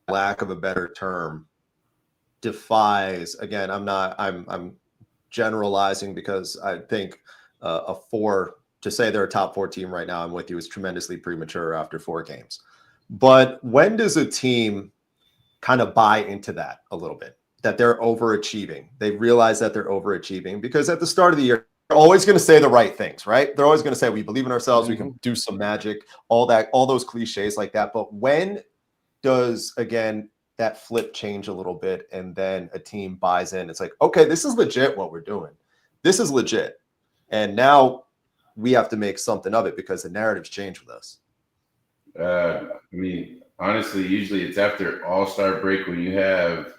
lack of a better term, defies, again, I'm generalizing because I think to say they're a top 4 team right now, I'm with you, is tremendously premature after 4 games. But when does a team kind of buy into that a little bit, that they're overachieving? They realize that they're overachieving because at the start of the year, they're always going to say the right things, right? They're always going to say, we believe in ourselves, we can do some magic, all those cliches like that. But when does, again, that flip change a little bit, and then a team buys in. It's like, okay, this is legit what we're doing. This is legit. And now we have to make something of it because the narrative's changed with us. I mean, honestly, usually it's after All-Star break when you have,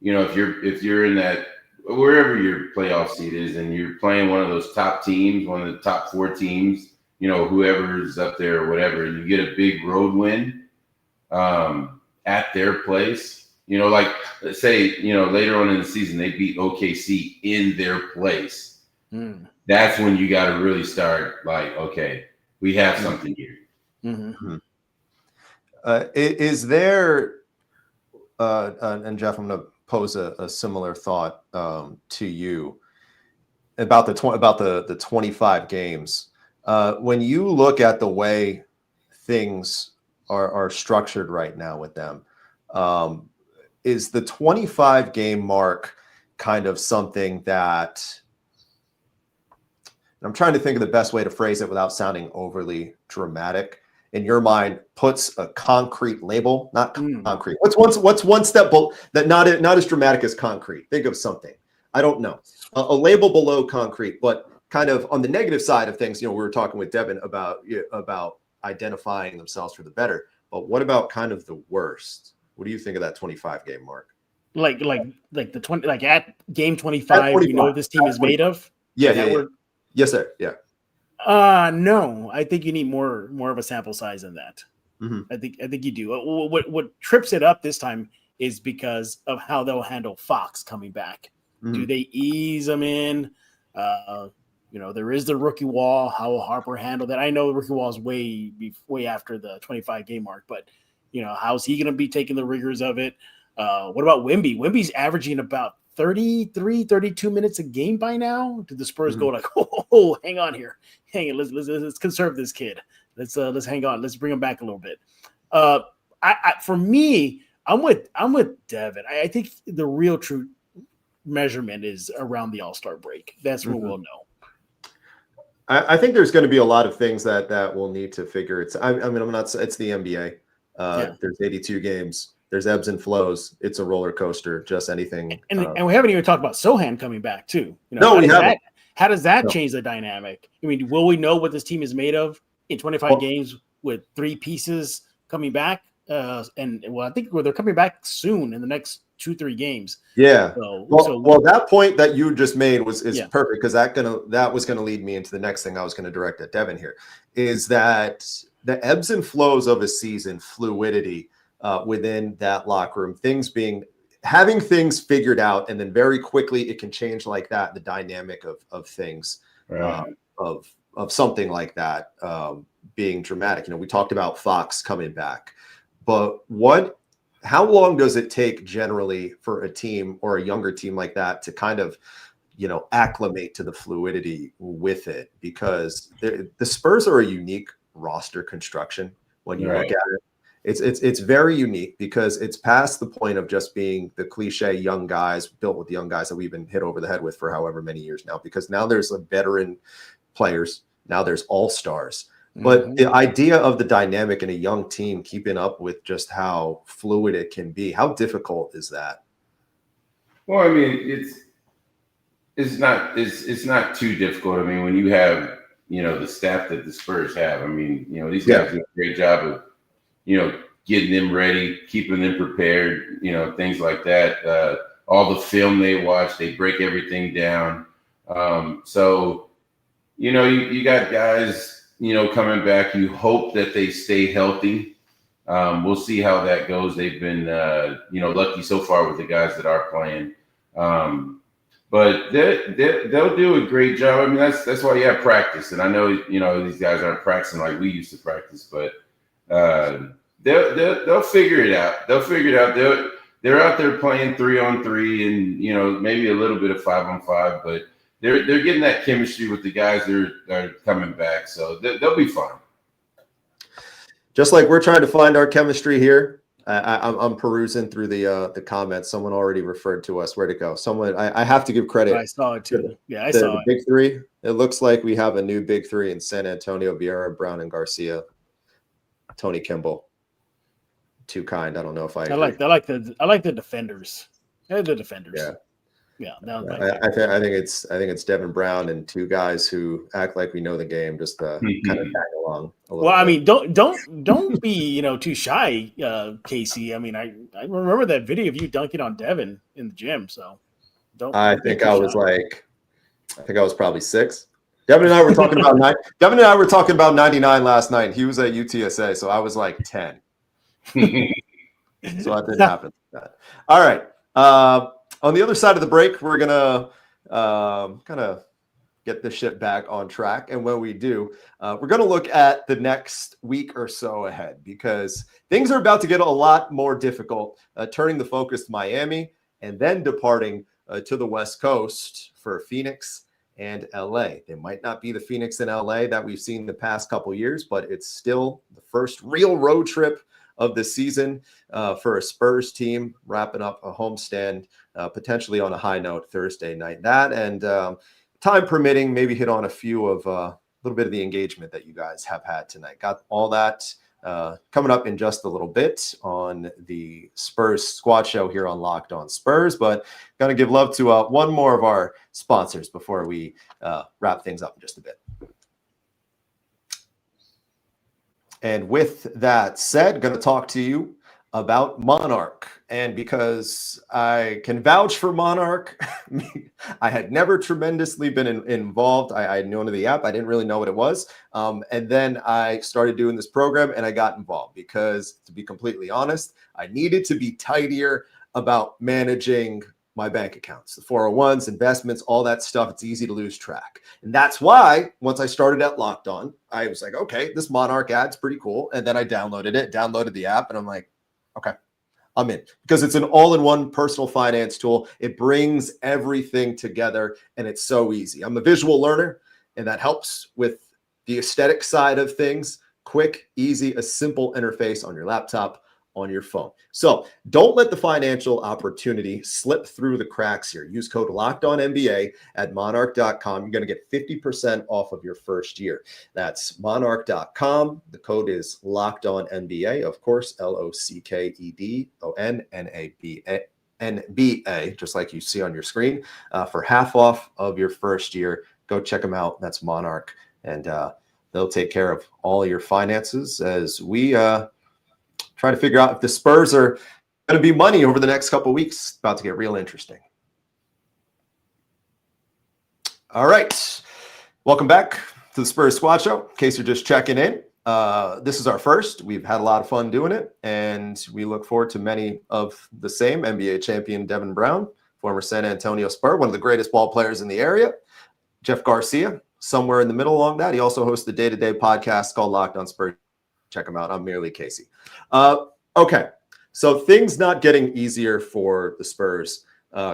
if you're in that, wherever your playoff seed is, and you're playing one of those top teams, one of the top 4 teams, whoever's up there or whatever, and you get a big road win at their place, like let's say, later on in the season, they beat OKC in their place. That's when you got to really start like, okay, we have something here. Mm-hmm. Is there, and Jeff, I'm going to pose a similar thought to you about the 25 games. When you look at the way things are structured right now with them, is the 25 game mark kind of something that, and I'm trying to think of the best way to phrase it without sounding overly dramatic, in your mind puts a concrete label, not concrete. What's one step that not as dramatic as concrete? Think of something. I don't know. A label below concrete, but kind of on the negative side of things. We were talking with Devin about identifying themselves for the better. But what about kind of the worst? What do you think of that 25 game mark? Like the 20, like at game 25, we know this team is made of. Yeah. Yes, sir. Yeah. No, I think you need more of a sample size than that. Mm-hmm. I think you do. What trips it up this time is because of how they'll handle Fox coming back. Mm-hmm. Do they ease them in? There is the rookie wall. How will Harper handle that? I know the rookie wall is way after the 25 game mark, but how's he going to be taking the rigors of it? What about Wemby? Wemby's averaging about 33, 32 minutes a game by now. Did the Spurs go like, oh, hang on here, let's conserve this kid. Let's hang on. Let's bring him back a little bit. For me, I'm with Devin. I think the real true measurement is around the All-Star break. That's when we'll know. I think there's going to be a lot of things that we'll need to figure. It's the NBA. There's 82 games. There's ebbs and flows. It's a roller coaster, just anything. And we haven't even talked about Sohan coming back too. No, we haven't. How does that change the dynamic? I mean, will we know what this team is made of in 25 games with 3 pieces coming back? I think they're coming back soon in the next 2-3 games. Yeah. Well, that point that you just made is perfect, because that was gonna lead me into the next thing I was gonna direct at Devin here, is that the ebbs and flows of a season, fluidity within that locker room, having things figured out, and then very quickly it can change like that. The dynamic of things, right. of something like that being dramatic. We talked about Fox coming back, but how long does it take generally for a team or a younger team like that to kind of, acclimate to the fluidity with it? Because the Spurs are a unique roster construction when you look at it. It's very unique because it's past the point of just being the cliche young guys built with young guys that we've been hit over the head with for however many years now, because now there's veteran players. Now there's all-stars. But the idea of the dynamic in a young team keeping up with just how fluid it can be, how difficult is that? Well, I mean, it's not too difficult. I mean, when you have, the staff that the Spurs have, I mean, these guys do a great job of, getting them ready, keeping them prepared, things like that. All the film they watch, they break everything down. So, you got guys, coming back. You hope that they stay healthy. We'll see how that goes. They've been, lucky so far with the guys that are playing. But they'll do a great job. I mean, that's why you have practice. And I know, these guys aren't practicing like we used to practice, but they'll figure it out. They'll figure it out. They're out there playing 3-on-3 and, maybe a little bit of 5-on-5, but they're getting that chemistry with the guys that are coming back. So they'll be fine. Just like we're trying to find our chemistry here. I'm perusing through the comments. Someone already referred to us. Where'd it go? I have to give credit. I saw it too. I saw it. Big three. It looks like we have a new big three in San Antonio: Viera, Brown, and Garcia. Tony Kimball. too kind. I don't know if I I like the defenders. They're the defenders. Yeah. I think it's Devin Brown and two guys who act like we know the game, just to kind of tag along a little Well, I bit. mean, don't be too shy, Casey. I mean, I remember that video of you dunking on Devin in the gym. So I think I was probably 6. Devin and I were talking about Devin and I were talking about 99 last night. He was at UTSA, so I was like 10. So that didn't happen. All right. On the other side of the break, we're gonna kind of get this shit back on track. And when we do, we're gonna look at the next week or so ahead, because things are about to get a lot more difficult. Turning the focus to Miami and then departing to the West Coast for Phoenix and LA. They might not be the Phoenix and LA that we've seen the past couple years, but it's still the first real road trip of the season for a Spurs team, wrapping up a homestand, potentially on a high note Thursday night. That and time permitting, maybe hit on a few of a little bit of the engagement that you guys have had tonight. Got all that coming up in just a little bit on the Spurs Squad Show here on Locked On Spurs, but going to give love to one more of our sponsors before we wrap things up in just a bit. And with that said, going to talk to you about Monarch. And because I can vouch for Monarch, I had never tremendously been involved. I had known of the app. I didn't really know what it was. And then I started doing this program and I got involved because, to be completely honest, I needed to be tidier about managing my bank accounts, the 401s, investments, all that stuff. It's easy to lose track. And that's why once I started at Locked On, I was like, okay, this Monarch ad's pretty cool. And then I downloaded the app, and I'm like, okay, I'm in, because it's an all-in-one personal finance tool. It brings everything together and it's so easy. I'm a visual learner, and that helps with the aesthetic side of things. Quick, easy, a simple interface on your laptop, on your phone. So don't let the financial opportunity slip through the cracks here. Use code LOCKEDONNBA at monarch.com. You're going to get 50% off of your first year. That's monarch.com. The code is LOCKEDONNBA, of course, LOCKEDONNBA, just like you see on your screen, for half off of your first year. Go check them out. That's Monarch, and they'll take care of all your finances as we try to figure out if the Spurs are going to be money over the next couple of weeks. About to get real interesting. All right. Welcome back to the Spurs Squad Show. In case you're just checking in, this is our first. We've had a lot of fun doing it, and we look forward to many of the same. NBA champion Devin Brown, former San Antonio Spur, one of the greatest ball players in the area. Jeff Garcia, somewhere in the middle along that. He also hosts the day-to-day podcast called Locked On Spurs. Check them out. I'm merely Casey. Okay, so things not getting easier for the Spurs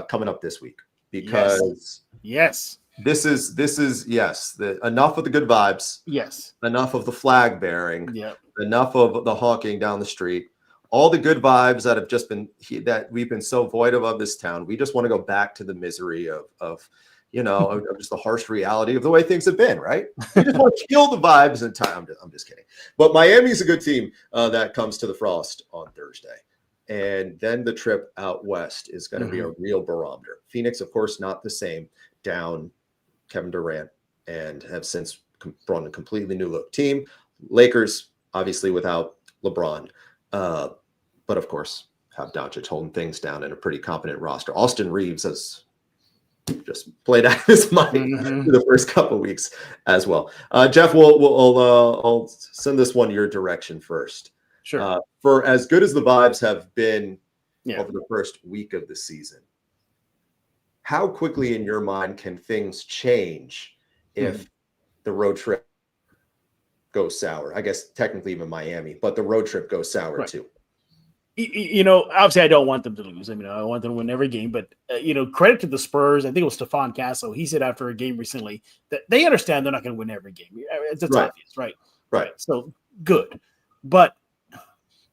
coming up this week, because yes, this is enough of the good vibes. Yes, enough of the flag bearing. Yep. Enough of the honking down the street. All the good vibes that have just been that we've been so void of this town. We just want to go back to the misery of just the harsh reality of the way things have been, right? We just want to kill the vibes and time. I'm just kidding. But Miami's a good team that comes to the Frost on Thursday. And then the trip out west is going to be a real barometer. Phoenix, of course, not the same. Down Kevin Durant and have since brought in a completely new look team. Lakers, obviously, without LeBron. But, of course, have Doncic holding things down in a pretty competent roster. Austin Reeves has just played out of his mind for the first couple of weeks as well. Jeff, I'll send this one your direction first. Sure. For as good as the vibes have been over the first week of the season, how quickly in your mind can things change if the road trip goes sour? I guess technically even Miami, but the road trip goes sour too. Obviously I don't want them to lose. I mean, I want them to win every game, but credit to the Spurs. I think it was Stephon Castle. He said after a game recently that they understand they're not going to win every game. It's obvious, right? So good. But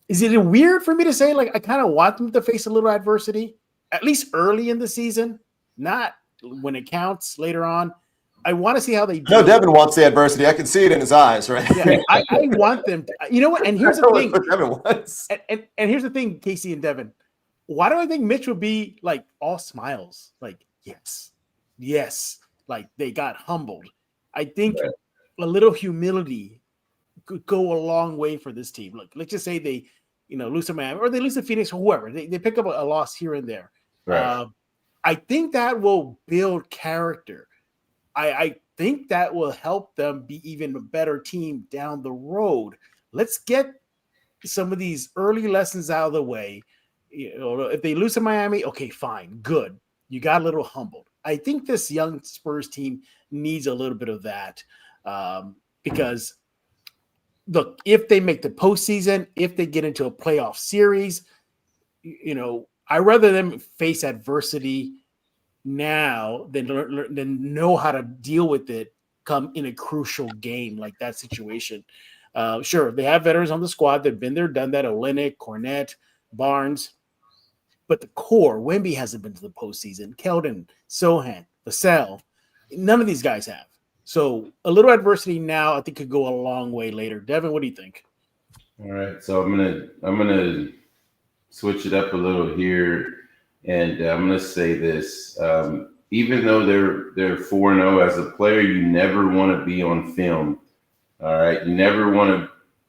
is it weird for me to say, like, I kind of want them to face a little adversity, at least early in the season, not when it counts later on? I want to see how they do. No, Devin wants the adversity. I can see it in his eyes, right? Yeah, I want them to, you know what? And here's the thing. What Devin wants. And here's the thing, Casey and Devin. Why do I think Mitch would be like all smiles? Like, yes. Like they got humbled. I think a little humility could go a long way for this team. Look, let's just say they, lose to Miami or they lose to Phoenix or whoever. They pick up a loss here and there. Right. I think that will build character. I think that will help them be even a better team down the road. Let's get some of these early lessons out of the way. If they lose to Miami, okay, fine, good. You got a little humbled. I think this young Spurs team needs a little bit of that because, look, if they make the postseason, if they get into a playoff series, I'd rather them face adversity now than know how to deal with it come in a crucial game like that situation. Sure, they have veterans on the squad. They've been there, done that. Olynyk, Cornette, Barnes. But the core, Wemby hasn't been to the postseason. Keldon, Sohan, Vassell, none of these guys have. So a little adversity now, I think, could go a long way later. Devin, what do you think? All right, so I'm gonna switch it up a little here, and I'm gonna say this: even though they're 4-0 as a player, you never want to be on film. All right, you never want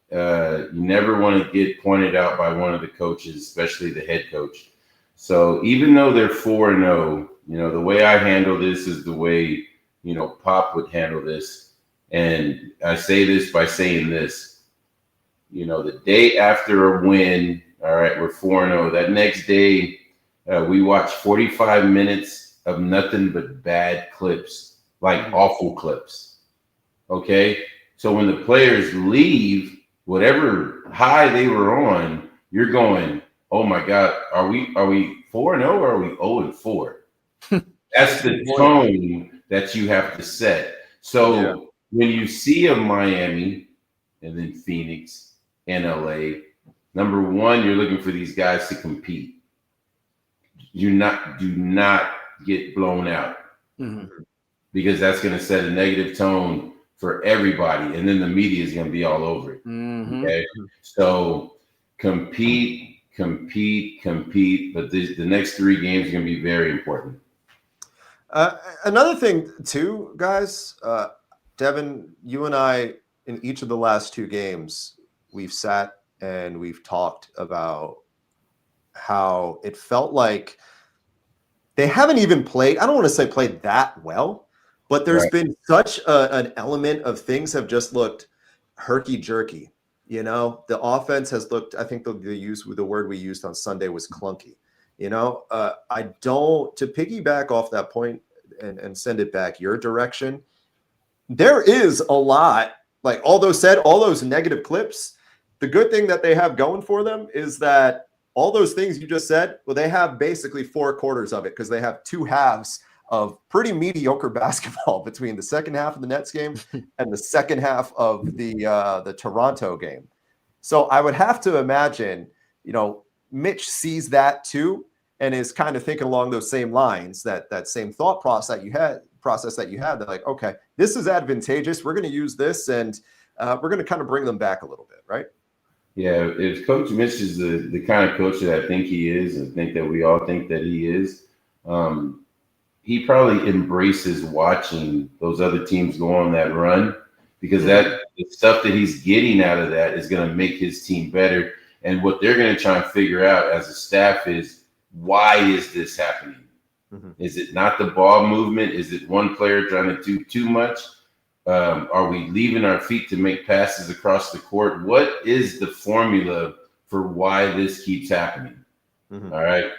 to get pointed out by one of the coaches, especially the head coach. So even though they're 4-0, the way I handle this is the way, Pop would handle this. And I say this by saying this, the day after a win, all right, we're 4-0. That next day, we watch 45 minutes of nothing but bad clips, like awful clips. Okay? So when the players leave, whatever high they were on, you're going, oh my God, are we 4-0 or are we 0-4? That's the tone that you have to set. So when you see a Miami and then Phoenix and LA, number one, you're looking for these guys to compete. Do not get blown out because that's going to set a negative tone for everybody, and then the media is going to be all over it. Okay, so compete. But the next 3 games are going to be very important. Another thing, too, guys, Devin, you and I, in each of the last 2 games, we've sat and we've talked about how it felt like they haven't even played. I don't want to say played that well, but there's been such an element of things have just looked herky-jerky. The offense has looked, I think the word we used on Sunday was clunky. I don't, to piggyback off that point and send it back your direction, there is a lot, like all those negative clips, the good thing that they have going for them is that all those things you just said, well, they have basically 4 quarters of it because they have 2 halves of pretty mediocre basketball between the second half of the Nets game and the second half of the Toronto game. So I would have to imagine, Mitch sees that too and is kind of thinking along those same lines, that same thought process that you had. They're like, okay, this is advantageous. We're going to use this, and we're going to kind of bring them back a little bit, right? Yeah, if Coach Mitch is the kind of coach that I think he is, and think that we all think that he is, he probably embraces watching those other teams go on that run because the stuff that he's getting out of that is going to make his team better. And what they're going to try and figure out as a staff is, why is this happening? Is it not the ball movement? Is it one player trying to do too much? Are we leaving our feet to make passes across the court? What is the formula for why this keeps happening? All right.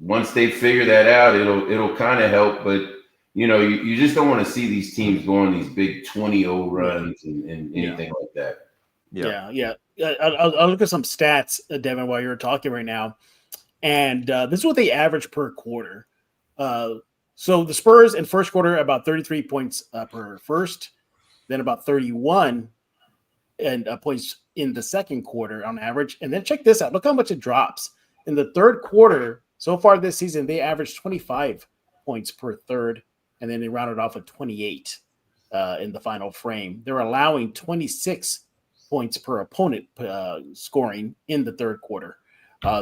Once they figure that out, it'll kind of help. But, you just don't want to see these teams go on these big 20-0 runs and anything like that. Yeah. I'll look at some stats, Devin, while you're talking right now. And this is what they average per quarter. So the Spurs in first quarter, about 33 points per first, then about 31 and points in the second quarter on average. And then check this out. Look how much it drops. In the third quarter, so far this season, they averaged 25 points per third. and then they rounded off with 28 in the final frame. They're allowing 26 points per opponent scoring in the third quarter.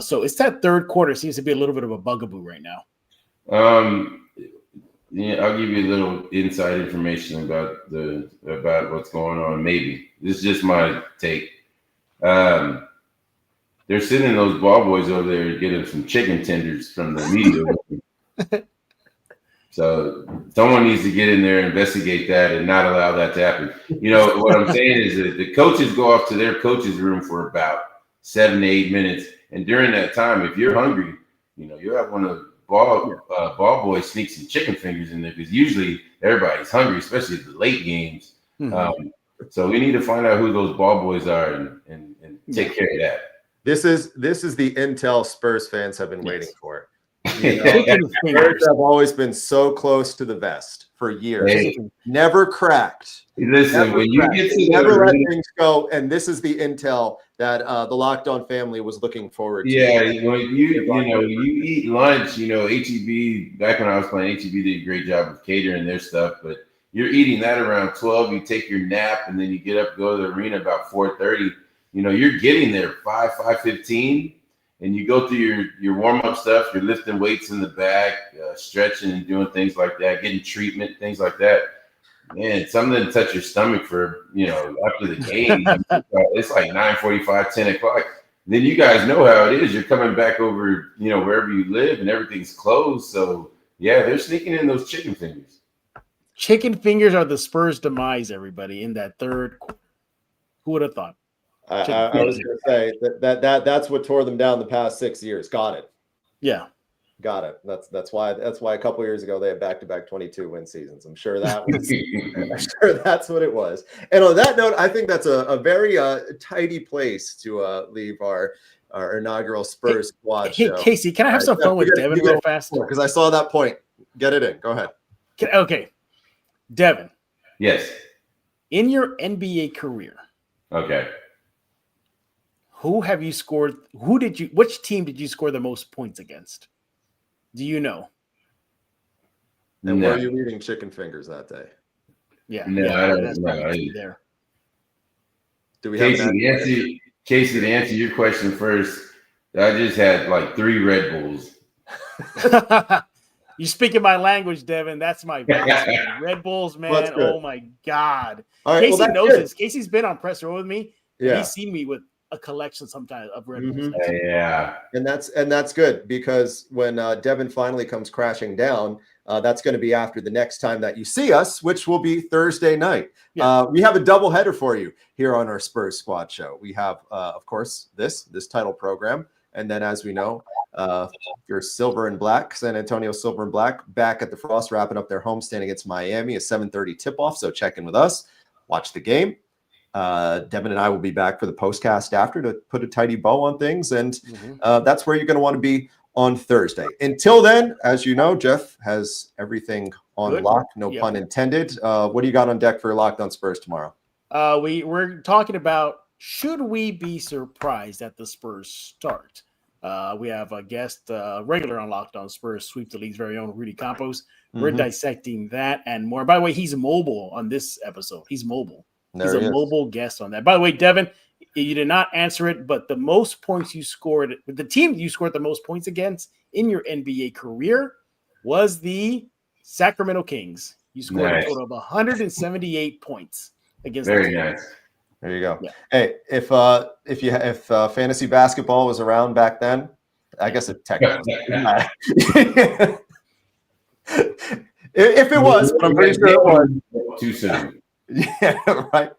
So it's that third quarter seems to be a little bit of a bugaboo right now. Yeah, I'll give you a little inside information about what's going on. Maybe this is just my take. They're sending those ball boys over there getting some chicken tenders from the media. So someone needs to get in there, investigate that, and not allow that to happen. You know what I'm saying is that the coaches go off to their coaches' room for about 7 to 8 minutes, and during that time, if you're hungry, you know you have one of the ball boys sneak some chicken fingers in there because usually everybody's hungry, especially the late games. Mm-hmm. So we need to find out who those ball boys are and take care of that. This is the intel Spurs fans have been waiting for. You know, Spurs have always been so close to the vest for years. Hey. Never cracked. Listen, when you get to never let things go, and this is the intel that the Locked On family was looking forward to. Yeah, when you eat lunch, you know, HEB, back when I was playing, HEB did a great job of catering their stuff, but you're eating that around 12, you take your nap, and then you get up, go to the arena about 4:30. You know, you're getting there 5:15, and you go through your warm-up stuff, you're lifting weights in the back, stretching and doing things like that, getting treatment, things like that. Man, something to touch your stomach for, you know, after the game. It's like 9:45, 10 o'clock. Then you guys know how it is. You're coming back over, you know, wherever you live and everything's closed. So, yeah, they're sneaking in those chicken fingers. Chicken fingers are the Spurs' demise, everybody, in that third quarter. Who would have thought? I was going to say that's what tore them down the past 6 years. Got it. Yeah. Got it. That's why a couple of years ago they had back-to-back 22-win seasons. I'm sure that was I'm sure that's what it was. And on that note, I think that's a very tidy place to leave our inaugural Spurs squad show. Hey, Casey, can I have some fun with Devin real fast? Because I saw that point. Get it in. Go ahead. Okay. Devin. Yes. In your NBA career. Okay. Who have you scored? Which team did you score the most points against? Do you know? And were you eating chicken fingers that day? Yeah. No, yeah, I don't that's know. There. Do we have Casey, to answer your question first, I just had like 3 Red Bulls. You speaking my language, Devin. That's my best. Red Bulls, man. Oh my God. All right, Casey knows this. Casey's been on press row with me. Yeah. He's seen me with a collection sometimes of Red Bulls. Yeah. And that's good because when Devin finally comes crashing down, that's going to be after the next time that you see us, which will be Thursday night. Yeah. We have a double header for you here on our Spurs Squad show. We have, of course, this title program. And then, as we know, your Silver and Black, San Antonio Silver and Black, back at the Frost, wrapping up their homestand against Miami, a 7:30 tip-off. So check in with us, watch the game. Devin and I will be back for the postcast after to put a tidy bow on things. And that's where you're going to want to be on Thursday. Until then, as you know, Jeff has everything on lock, no pun intended. What do you got on deck for Locked On Spurs tomorrow? We're talking about, should we be surprised at the Spurs start? We have a guest, regular on Locked On Spurs, Sweep the League's very own Rudy Campos. We're dissecting that and more. By the way, he's mobile on this episode. He's mobile. He's a mobile guest on that. By the way, Devin, you did not answer it, but the most points you scored, the team you scored the most points against in your NBA career was the Sacramento Kings. You scored a total of 178 points against Very the team. nice. There you go. Yeah. Hey, if fantasy basketball was around back then, I guess it technically. If it was, but I'm pretty sure it was. Too soon. Yeah, right.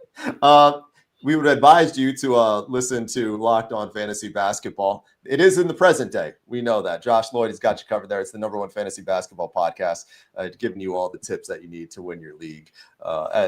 We would advise you to listen to Locked On Fantasy Basketball. It is in the present day. We know that. Josh Lloyd has got you covered there. It's the #1 fantasy basketball podcast, giving you all the tips that you need to win your league.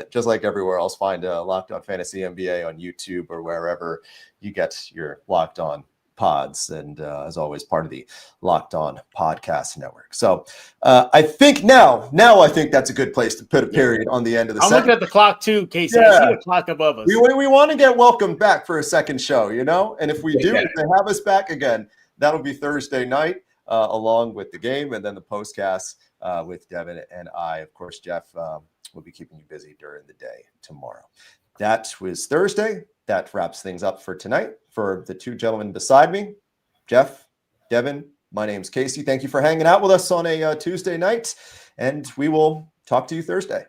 Just like everywhere else, find Locked On Fantasy NBA on YouTube or wherever you get your Locked On pods, and as always, part of the Locked On Podcast Network. So I think now I think that's a good place to put a period on the end of the I'm looking at the clock too, Casey. I see the clock above us. We want to get welcomed back for a second show, you know? And if we do, if they have us back again, that'll be Thursday night, along with the game and then the postcast with Devin and I. Of course, Jeff will be keeping you busy during the day tomorrow. That was Thursday. That wraps things up for tonight. For the two gentlemen beside me, Jeff, Devin, my name's Casey. Thank you for hanging out with us on a Tuesday night, and we will talk to you Thursday.